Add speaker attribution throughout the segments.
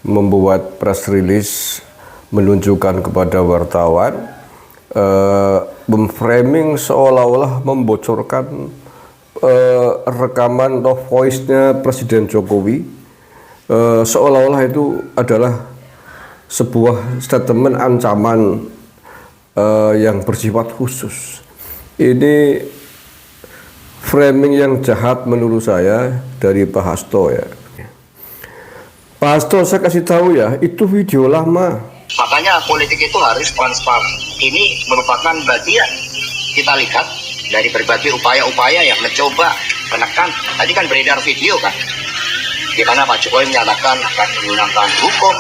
Speaker 1: membuat press release menunjukkan kepada wartawan, memframing seolah-olah membocorkan rekaman atau voice-nya Presiden Jokowi, seolah-olah itu adalah sebuah statement ancaman yang bersifat khusus. Ini framing yang jahat menurut saya dari Pak Hasto ya. Pak Hasto, saya kasih tahu ya, itu video lama.
Speaker 2: Makanya politik itu harus transparan. Ini merupakan bagian kita lihat dari berbagai upaya-upaya yang mencoba menekan. Tadi kan beredar video kan, di mana Pak Jokowi menyatakan akan menggunakan hukum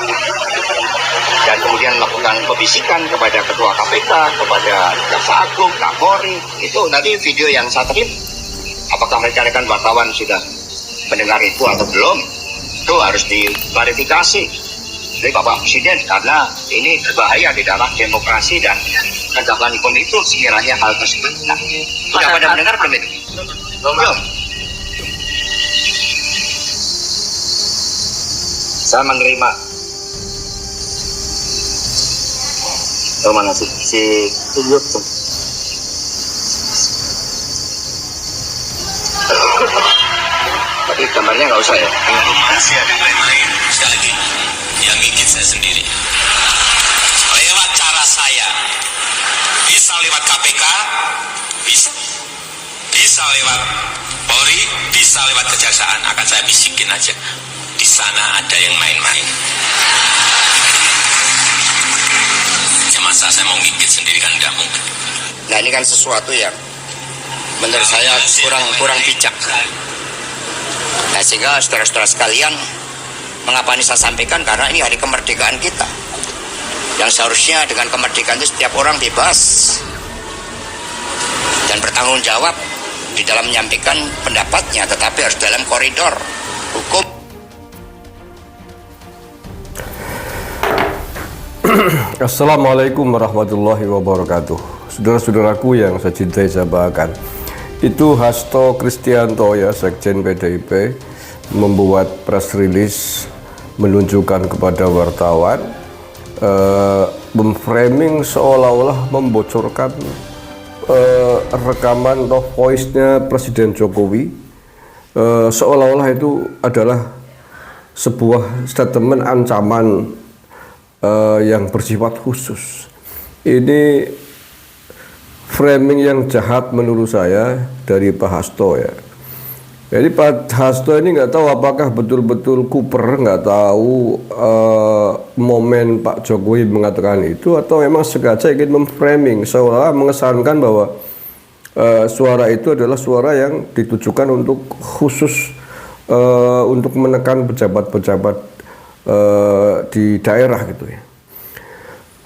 Speaker 2: dan kemudian melakukan pembisikan kepada Ketua KPK, kepada Jaksa Agung, Kapolri. Itu nanti video yang satelit. Apakah rekan-rekan wartawan sudah mendengar itu atau belum? Itu harus diklarifikasi dari Bapak Presiden, karena ini berbahaya di dalam demokrasi dan penegakan hukum itu sekiranya hal tersebut. Nah, sudah pada mendengar belum itu? Belum. Saya menerima. Mana si video tuh? Tapi gambarnya nggak usah ya.
Speaker 3: Rahasia dan lain-lain. Sekali lagi, yang gigit saya sendiri. Lewat cara saya, bisa lewat KPK, bisa lewat Polri, bisa lewat Kejaksaan. Akan saya bisikin aja. Di sana ada yang main-main. Ya masa saya mau gigit sendiri kan tidak mungkin.
Speaker 2: Nah ini kan sesuatu yang menurut saya kurang bijak. Nah sehingga saudara-saudara sekalian, mengapa ini saya sampaikan? Karena ini hari kemerdekaan kita, yang seharusnya dengan kemerdekaan itu setiap orang bebas dan bertanggung jawab di dalam menyampaikan pendapatnya, tetapi harus dalam koridor hukum.
Speaker 1: Assalamualaikum warahmatullahi wabarakatuh. Saudara-saudaraku yang saya cintai, saya banggakan, itu Hasto Kristianto ya, Sekjen PDIP, membuat press release menunjukkan kepada wartawan, memframing seolah-olah membocorkan rekaman atau voice-nya Presiden Jokowi, seolah-olah itu adalah sebuah statement ancaman yang bersifat khusus. Ini framing yang jahat menurut saya dari Pak Hasto ya. Jadi Pak Hasto ini nggak tahu apakah betul-betul kuper, nggak tahu momen Pak Jokowi mengatakan itu, atau memang sengaja ingin memframing seolah mengesankan bahwa suara itu adalah suara yang ditujukan untuk khusus untuk menekan pejabat-pejabat di daerah gitu ya.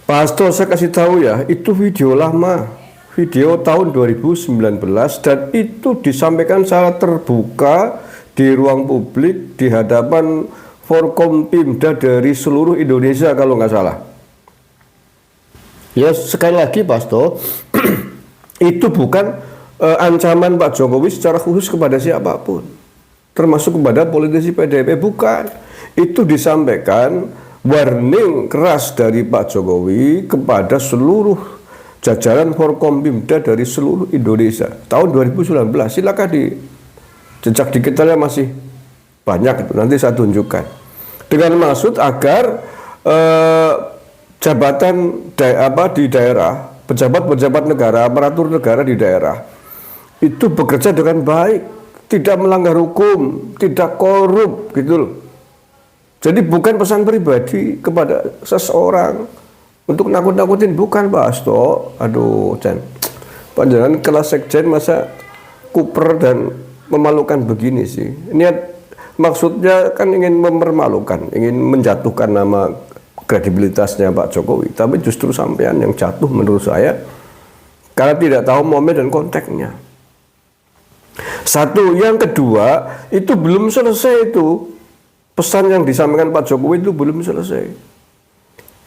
Speaker 1: Pak Hasto, saya kasih tahu ya, itu video lama. Video tahun 2019 dan itu disampaikan secara terbuka di ruang publik di hadapan Forkompimda dari seluruh Indonesia kalau nggak salah. Ya sekali lagi Pak Hasto, itu bukan ancaman Pak Jokowi secara khusus kepada siapapun, termasuk kepada politisi PDIP, bukan. Itu disampaikan warning keras dari Pak Jokowi kepada seluruh jajaran Forkompimda dari seluruh Indonesia tahun 2019. Silakan di jejak digitalnya masih banyak itu, nanti saya tunjukkan, dengan maksud agar jabatan di daerah, pejabat-pejabat negara, aparatur negara di daerah itu bekerja dengan baik, tidak melanggar hukum, tidak korup gitu loh. Jadi bukan pesan pribadi kepada seseorang untuk nakut-nakutin, bukan Pak Hasto. Aduh, Chan, panjangan kelas sekjen masa kuper dan memalukan begini sih. Niat maksudnya kan ingin mempermalukan, ingin menjatuhkan nama kredibilitasnya Pak Jokowi, tapi justru sampean yang jatuh menurut saya karena tidak tahu momen dan konteksnya. Satu, yang kedua, itu belum selesai itu. Pesan yang disampaikan Pak Jokowi itu belum selesai.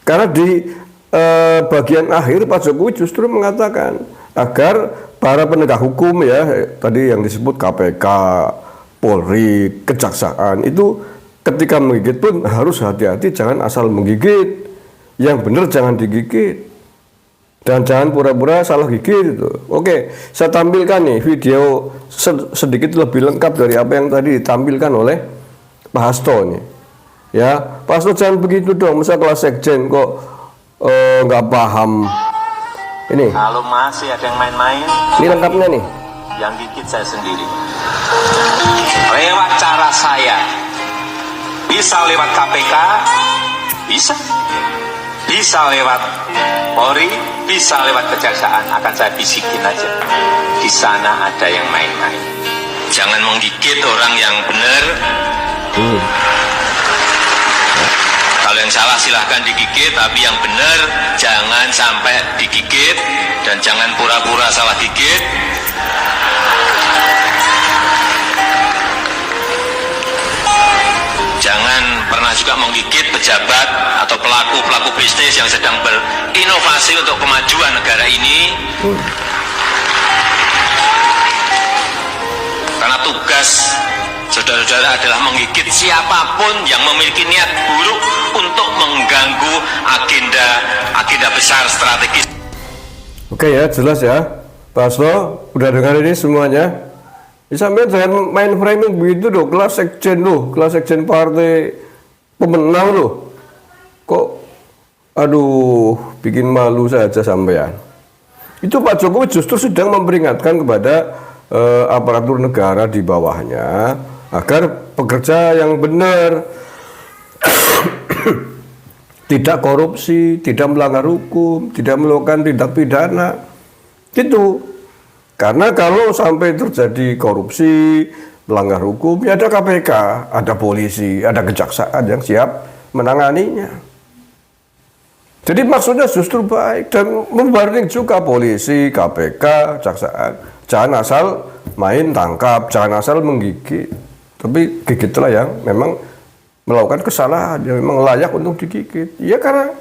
Speaker 1: Karena di bagian akhir Pak Jokowi justru mengatakan agar para penegak hukum ya, tadi yang disebut KPK, Polri, Kejaksaan itu ketika menggigit pun harus hati-hati, jangan asal menggigit. Yang benar jangan digigit. Dan jangan pura-pura salah gigit itu. Oke, saya tampilkan nih video sedikit lebih lengkap dari apa yang tadi ditampilkan oleh Pak Hasto nih. Ya, Pak Hasto jangan begitu dong. Masa kelas sekjen kok nggak paham. Ini.
Speaker 3: Kalau masih ada yang main-main,
Speaker 1: Ini lengkapnya nih.
Speaker 3: yang gigit saya sendiri. Lewat cara saya, bisa lewat KPK, bisa. Bisa lewat Polri, bisa lewat kejaksaan. Akan saya bisikin aja. Di sana ada yang main-main. Jangan menggigit orang yang benar. Kalau yang salah silahkan digigit, tapi yang benar jangan sampai digigit. Dan jangan pura-pura salah gigit. Jangan pernah juga menggigit pejabat atau pelaku-pelaku bisnis yang sedang berinovasi untuk kemajuan negara ini. Karena tugas saudara-saudara adalah menggigit siapapun yang memiliki niat buruk untuk mengganggu agenda besar strategis.
Speaker 1: Oke ya, jelas ya. Pak Hasto, udah dengar ini semuanya? Sampai jangan main framing begitu loh, kelas sekjen partai pemenang loh. Kok, aduh, bikin malu saja sampean. Itu Pak Jokowi justru sedang memperingatkan kepada aparatur negara di bawahnya agar bekerja yang benar, tidak korupsi, tidak melanggar hukum, tidak melakukan tindak pidana. Gitu. Karena kalau sampai terjadi korupsi, melanggar hukum, ya ada KPK, ada polisi, ada kejaksaan yang siap menanganinya. Jadi maksudnya justru baik dan membareng juga polisi, KPK, kejaksaan. Jangan asal main tangkap, jangan asal menggigit. Tapi gigitlah yang memang melakukan kesalahan, yang memang layak untuk digigit. Ya karena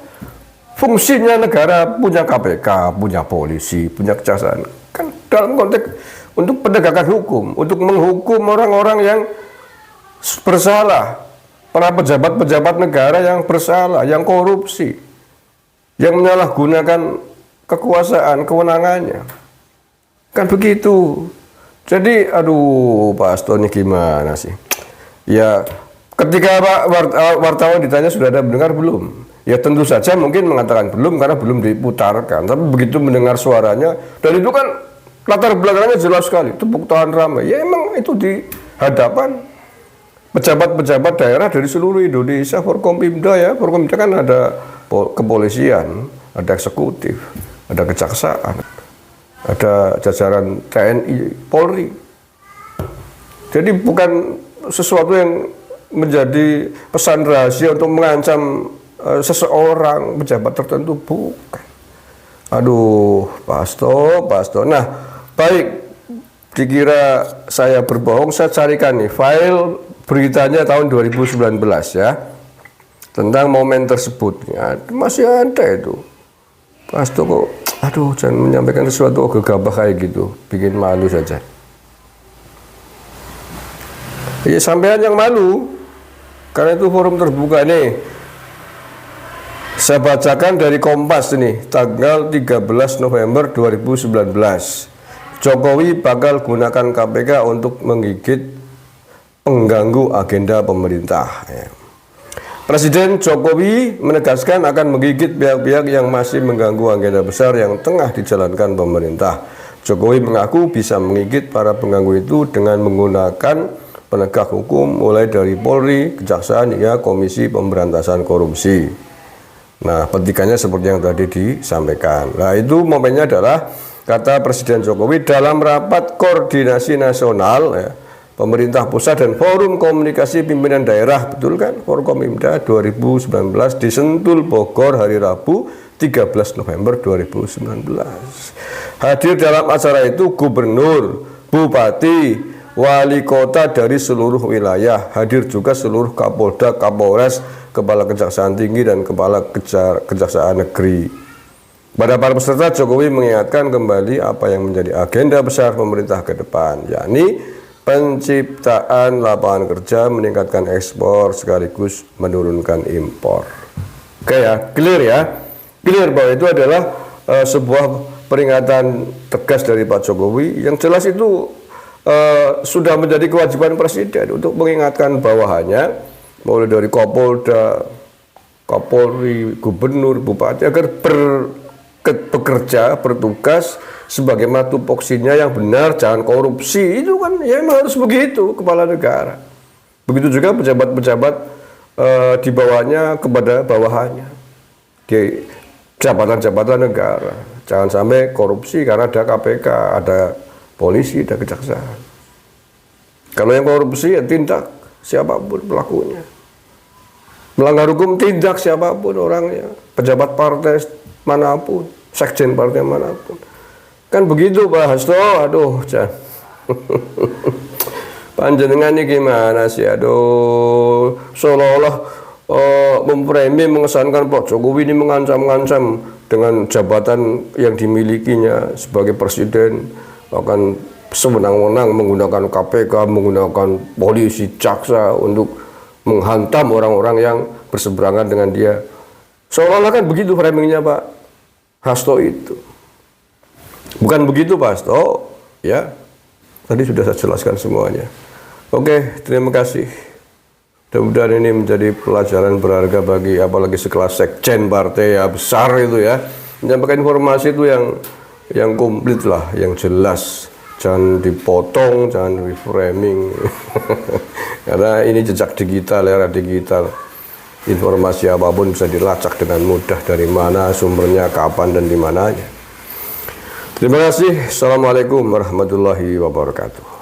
Speaker 1: fungsinya negara punya KPK, punya polisi, punya kejaksaan. Kan dalam konteks untuk penegakan hukum, untuk menghukum orang-orang yang bersalah, para pejabat-pejabat negara yang bersalah, yang korupsi, yang menyalahgunakan kekuasaan, kewenangannya. Kan begitu. Jadi, aduh, Pak Hasto ini gimana sih? Ya, ketika Pak wartawan ditanya sudah ada mendengar belum? Ya tentu saja mungkin mengatakan belum karena belum diputarkan. Tapi begitu mendengar suaranya, dan itu kan latar belakangnya jelas sekali, tepuk tangan ramai. Ya emang itu di hadapan pejabat-pejabat daerah dari seluruh Indonesia, Forkompimda ya. Forkompimda kan ada kepolisian, ada eksekutif, ada kejaksaan, ada jajaran TNI, Polri. Jadi bukan sesuatu yang menjadi pesan rahasia untuk mengancam seseorang pejabat tertentu, bukan. Aduh, Pak Hasto. Nah, baik, dikira saya berbohong, saya carikan nih file beritanya tahun 2019 ya, tentang momen tersebut. Ya, masih ada itu. Pak Hasto kok, aduh, jangan menyampaikan sesuatu gegabah kayak gitu, bikin malu saja. Ya, sampean yang malu, karena itu forum terbuka nih. Saya bacakan dari Kompas ini, tanggal 13 November 2019. Jokowi bakal gunakan KPK untuk menggigit pengganggu agenda pemerintah. Presiden Jokowi menegaskan akan menggigit pihak-pihak yang masih mengganggu agenda besar yang tengah dijalankan pemerintah. Jokowi mengaku bisa menggigit para pengganggu itu dengan menggunakan penegak hukum mulai dari Polri, Kejaksaan hingga Komisi Pemberantasan Korupsi. Nah, petikannya seperti yang tadi disampaikan. Nah, itu momennya adalah kata Presiden Jokowi dalam rapat koordinasi nasional ya, pemerintah pusat dan forum komunikasi pimpinan daerah, betul kan? Forkompimda 2019 di Sentul, Bogor, hari Rabu 13 November 2019. Hadir dalam acara itu gubernur, bupati, wali kota dari seluruh wilayah. Hadir juga seluruh Kapolda, Kapolres, Kepala Kejaksaan Tinggi dan Kepala Kejaksaan Negeri. Pada para peserta, Jokowi mengingatkan kembali apa yang menjadi agenda besar pemerintah ke depan, yakni penciptaan lapangan kerja, meningkatkan ekspor sekaligus menurunkan impor. Oke ya, clear bahwa itu adalah sebuah peringatan tegas dari Pak Jokowi yang jelas itu sudah menjadi kewajiban Presiden untuk mengingatkan bawahannya, mulai dari Kapolda, Kapolri, Gubernur, Bupati agar bekerja, bertugas sebagaimana tupoksinya yang benar, jangan korupsi. Itu kan ya memang harus begitu kepala negara. Begitu juga pejabat-pejabat di bawahnya kepada bawahannya di jabatan-jabatan negara. Jangan sampai korupsi karena ada KPK, ada polisi, ada kejaksaan. Kalau yang korupsi ya tindak siapapun pelakunya. Melanggar hukum tindak siapapun orangnya, pejabat partai manapun, sekjen partai manapun. Kan begitu Pak Hasto, aduh, panjenengan ini gimana sih, aduh, seolah-olah memframing, mengesankan Pak Jokowi ini mengancam-ngancam dengan jabatan yang dimilikinya sebagai presiden akan sewenang-wenang menggunakan KPK, menggunakan polisi, jaksa untuk menghantam orang-orang yang berseberangan dengan dia. Seolah-olah kan begitu framingnya Pak Hasto itu. Bukan begitu Pak Hasto, ya. Tadi sudah saya jelaskan semuanya. Oke, terima kasih. Mudah-mudahan ini menjadi pelajaran berharga bagi apalagi sekelas sekjen partai ya besar itu ya. Menyampaikan informasi itu yang komplit lah, yang jelas. Jangan dipotong, jangan reframing. Karena ini jejak digital, era digital. Informasi apapun bisa dilacak dengan mudah dari mana sumbernya, kapan dan di mananya. Terima kasih. Assalamualaikum warahmatullahi wabarakatuh.